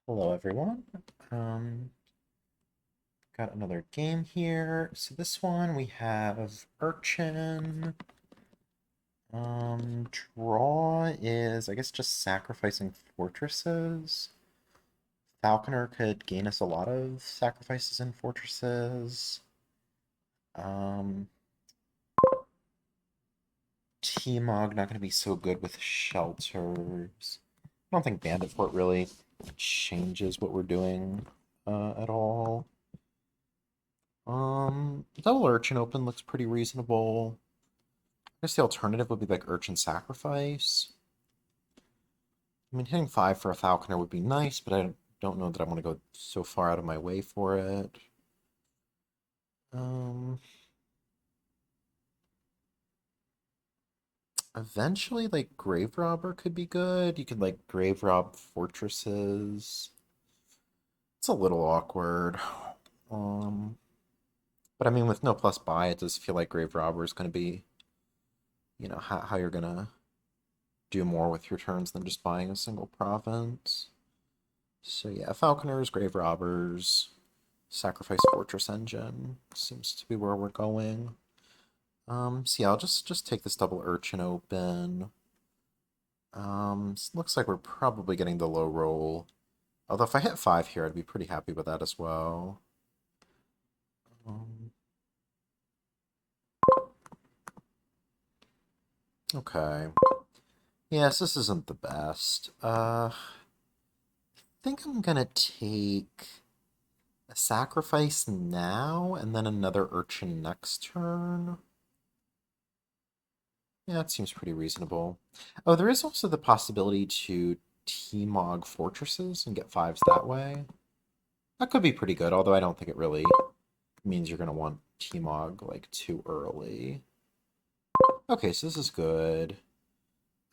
Hello, everyone. Got another game here. So this one we have Urchin. Draw is, I guess, just sacrificing fortresses. Falconer could gain us a lot of sacrifices in fortresses. Um, T-Mog not going to be so good with shelters. I don't think Bandit Fort really changes what we're doing at all. Double Urchin open looks pretty reasonable. I guess the alternative would be like Urchin Sacrifice. I mean, hitting 5 for a Falconer would be nice, but I don't know that I want to go so far out of my way for it. Um, Eventually, like, Grave Robber could be good. You could, like, Grave Rob Fortresses. It's a little awkward. Um, but I mean, with no plus buy, it does feel like Grave Robber is going to be, how you're going to do more with your turns than just buying a single province. So yeah, Falconers, Grave Robbers, Sacrifice Fortress Engine seems to be where we're going. So yeah, I'll just take this double Urchin open. Looks like we're probably getting the low roll. Although if I hit 5 here, I'd be pretty happy with that as well. Um, okay. Yes, this isn't the best. I think I'm gonna take a sacrifice now and then another urchin next turn. Yeah, that seems pretty reasonable. Oh, there is also the possibility to T-Mog fortresses and get 5s that way. That could be pretty good, although I don't think it really means you're going to want T-Mog like too early. Okay, so this is good.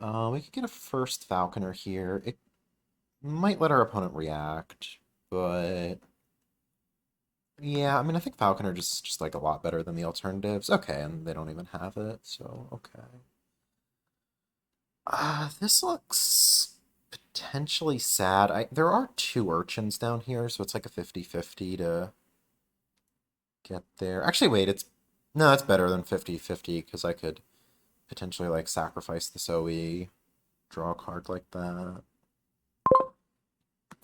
We could get a first Falconer here. It might let our opponent react, but yeah, I mean, I think Falconer just like a lot better than the alternatives. Okay, and they don't even have it, so okay. This looks potentially sad. There are two urchins down here, so it's like a 50-50 to get there. Actually, wait, it's no, it's better than 50-50 because I could potentially like sacrifice this OE, draw a card like that.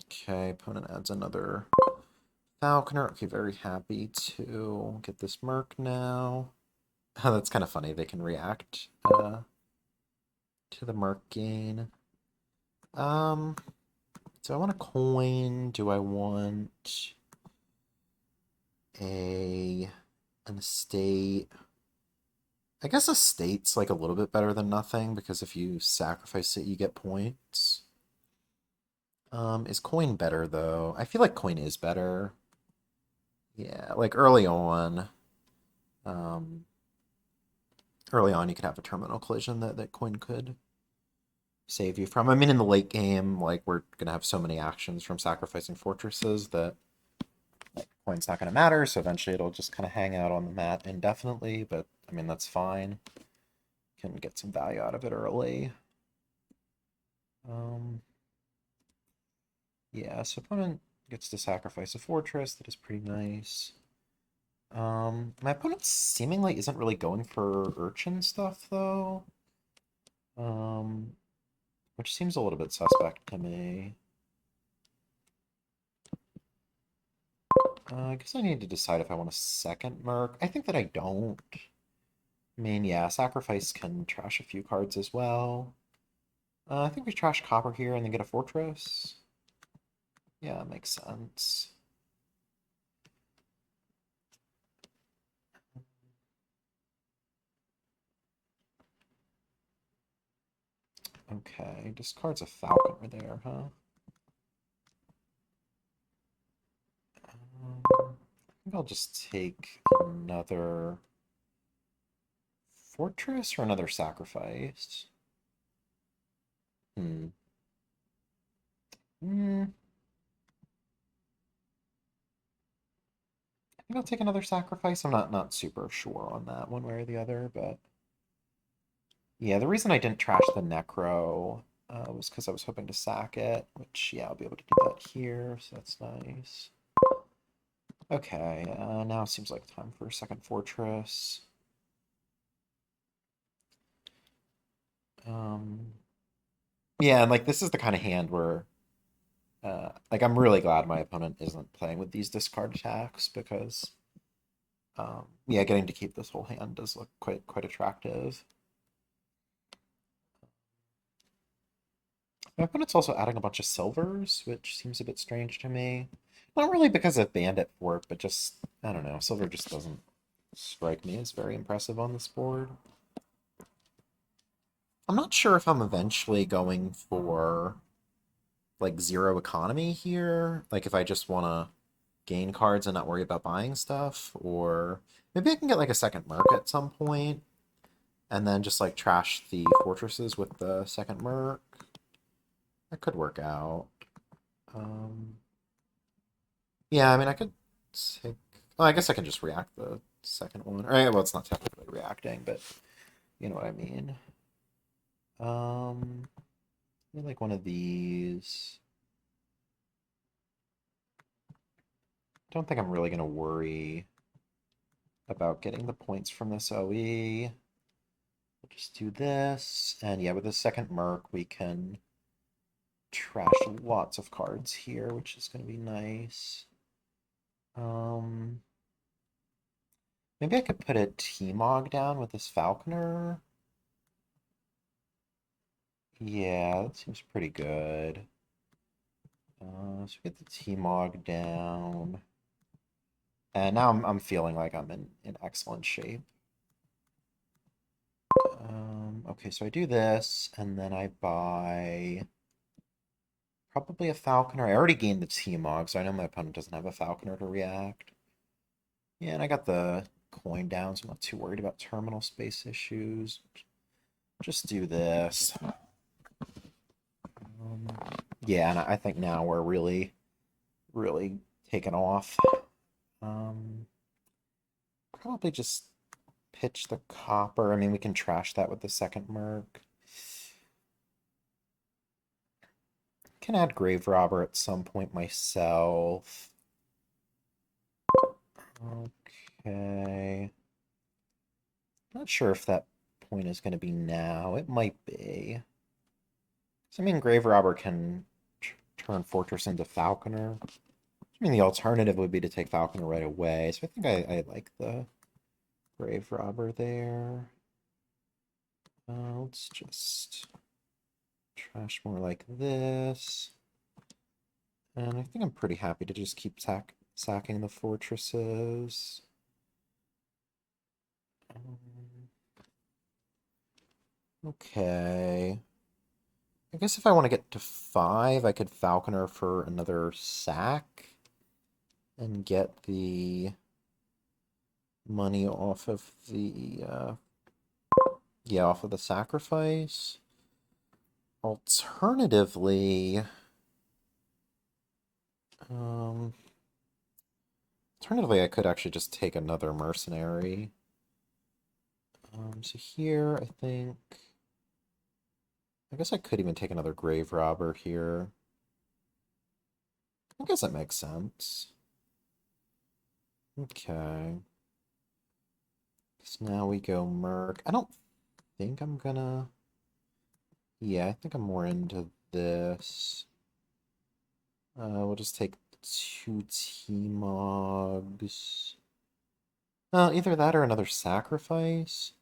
Okay, opponent adds another Falconer. Okay, very happy to get this Merc now. That's kind of funny. They can react to the Merc gain. Um, do I want a coin? Do I want a an estate? I guess estate's like a little bit better than nothing because if you sacrifice it, you get points. Is coin better though? I feel like coin is better. Yeah, like um, early on you could have a terminal collision that coin could save you from. I mean, in the late game, like we're gonna have so many actions from sacrificing fortresses that like coin's not gonna matter. So eventually it'll just kind of hang out on the mat indefinitely. But I mean, that's fine. Can get some value out of it early. Um, yeah, so opponent gets to sacrifice a fortress. That is pretty nice. My opponent seemingly isn't really going for urchin stuff though. Um, which seems a little bit suspect to me. I guess I need to decide if I want a second Merc. I think that I don't. I mean, yeah, Sacrifice can trash a few cards as well. I think we trash Copper here and then get a Fortress. Yeah, that makes sense. Okay, discards a Falconer there, huh? I think I'll just take another Fortress or another Sacrifice. Hmm. Hmm. I think I'll take another Sacrifice. I'm not super sure on that one way or the other, but yeah, the reason I didn't trash the Necro was because I was hoping to sack it, which, yeah, I'll be able to do that here, so that's nice. Okay, now it seems like time for a second fortress. Um, yeah, and like this is the kind of hand where, like, I'm really glad my opponent isn't playing with these discard attacks because, yeah, getting to keep this whole hand does look quite attractive. My opponent's also adding a bunch of silvers, which seems a bit strange to me. Not really because of Bandit Fort, but just, I don't know, silver just doesn't strike me as very impressive on this board. I'm not sure if I'm eventually going for like zero economy here, like if I just want to gain cards and not worry about buying stuff, or maybe I can get like a second merc at some point and then just like trash the fortresses with the second merc. That could work out. Um, yeah, I mean, I could take. Well, I guess I can just react the second one. Or, well, it's not technically reacting, but you know what I mean. Maybe like one of these. Don't think I'm really gonna worry about getting the points from this OE. We'll just do this, and yeah, with the second merc, we can trash lots of cards here, which is gonna be nice. Um, Maybe I could put a T-Mog down with this Falconer. Yeah, that seems pretty good. So we get the T-Mog down. And now I'm feeling like I'm in excellent shape. Okay, so I do this, and then I buy probably a Falconer. I already gained the T-Mog, so I know my opponent doesn't have a Falconer to react. Yeah, and I got the coin down, so I'm not too worried about terminal space issues. Just do this. Um, yeah, and I think now we're really taking off. Um, Probably just pitch the copper. I mean, we can trash that with the second merc. Can add Grave Robber at some point myself. Okay. Not sure if that point is going to be now. It might be. So, I mean, Grave Robber can turn Fortress into Falconer. I mean, the alternative would be to take Falconer right away. So I think I like the Grave Robber there. Let's just trash more like this. And I think I'm pretty happy to just keep sacking the fortresses. Okay. I guess if I want to get to 5, I could Falconer for another sack and get the money off of the, yeah, off of the sacrifice. Alternatively, um, I could actually just take another mercenary. So here, I think, I guess I could even take another grave robber here. I guess that makes sense. Okay. So now we go merc. I don't think I'm gonna... Yeah, I think I'm more into this. We'll just take 2 T-Mogs. Either that or another sacrifice.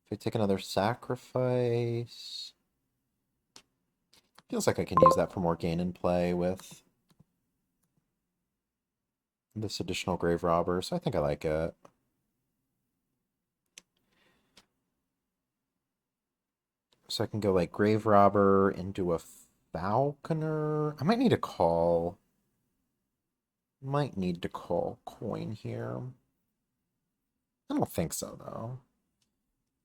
If I take another sacrifice... Feels like I can use that for more gain and play with this additional grave robber, so I think I like it. So I can go like grave robber into a falconer. I might need to call. Might need to call coin here. I don't think so though.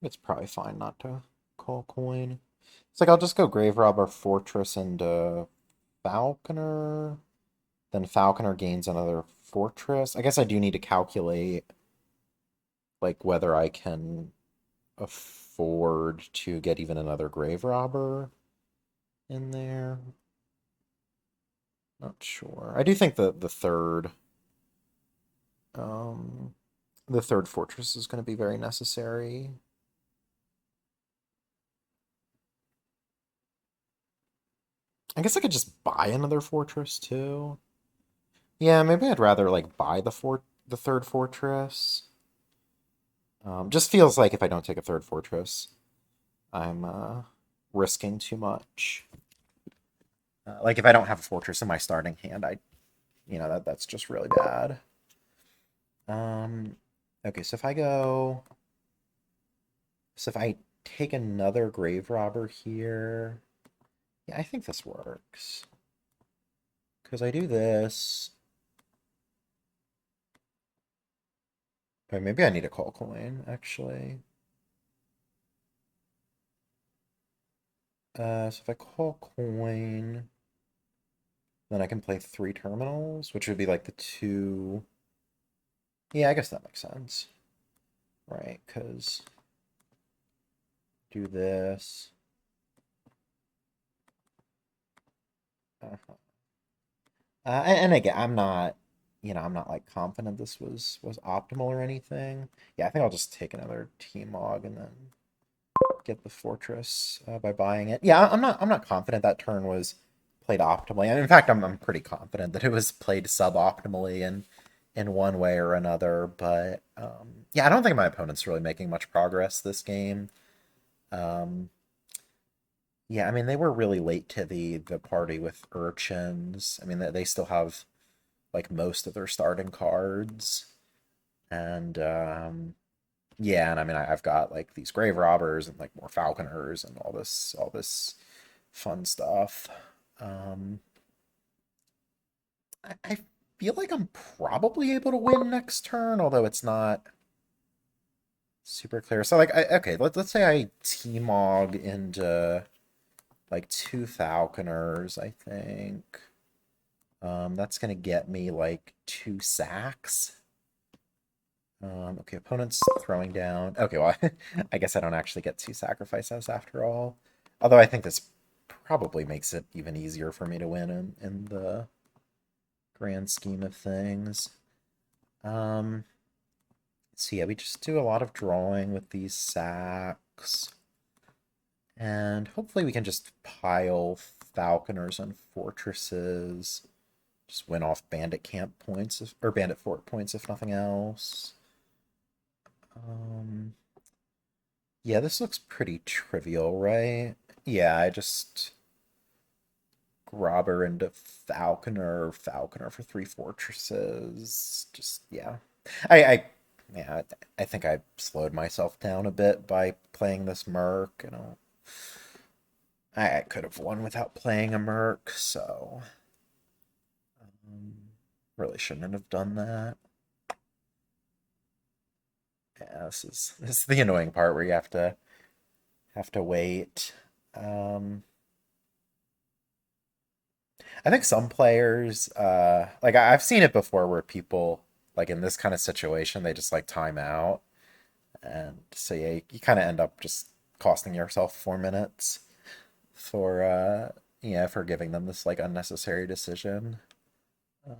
It's probably fine not to call coin. It's like I'll just go grave robber fortress into falconer. Then falconer gains another fortress. I guess I do need to calculate like whether I can afford to get even another grave robber. in there. Not sure. I do think um, the third fortress is going to be very necessary. I guess I could just buy another fortress too. Yeah, maybe I'd rather like buy the third fortress. Just feels like if I don't take a third fortress, I'm risking too much. Like if I don't have a fortress in my starting hand, that's just really bad. Um, okay, so if I take another grave robber here, yeah, I think this works because I do this. Or maybe I need a call coin actually. So if I call coin, then I can play three terminals, which would be like the two. Yeah, I guess that makes sense. Right, because do this. Uh-huh. And again, I'm not like confident this was optimal or anything. Yeah, I think I'll just take another T-Mog and then get the fortress by buying it. Yeah, I'm not confident that turn was played optimally. And in fact, I'm pretty confident that it was played suboptimally in one way or another. But yeah, I don't think my opponent's really making much progress this game. Um, yeah, I mean they were really late to the party with urchins. I mean they still have like most of their starting cards, and yeah, and I mean I've got like these grave robbers and like more falconers and all this fun stuff. Um, I feel like I'm probably able to win next turn, although it's not super clear. So like, okay, let's say I T-Mog into like two falconers, I think. That's gonna get me like two sacks. Okay, opponent's throwing down. Okay, well, I guess I don't actually get two sacrifices after all. Although I think this probably makes it even easier for me to win in the grand scheme of things. Um, so yeah, we just do a lot of drawing with these sacks. And hopefully we can just pile falconers and fortresses. Just win off bandit camp points, or bandit fort points if nothing else. Um, yeah, this looks pretty trivial, right? Yeah, I just grabber into Falconer for three fortresses. Just yeah. I yeah, I think I slowed myself down a bit by playing this Merc. I could have won without playing a Merc, so um, really shouldn't have done that. Yeah, this is the annoying part where you have to wait. Um, I think some players, like I've seen it before where people, like in this kind of situation, they just like time out. And so yeah, you kind of end up just costing yourself 4 minutes for, yeah, for giving them this like unnecessary decision. Uh,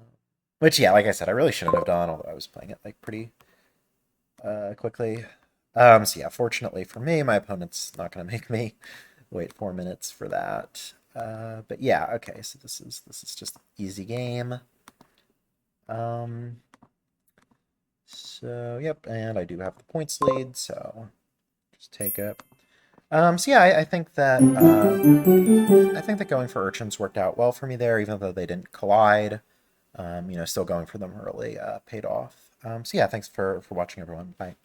which, yeah, like I said, I really shouldn't have done, although I was playing it like pretty quickly. So yeah, fortunately for me, my opponent's not going to make me wait 4 minutes for that. But yeah, okay, so this is just easy game. Um, so yep, and I do have the points lead, so just take it. So yeah, I think that going for urchins worked out well for me there, even though they didn't collide. Still going for them early paid off. So yeah, thanks for watching, everyone. Bye.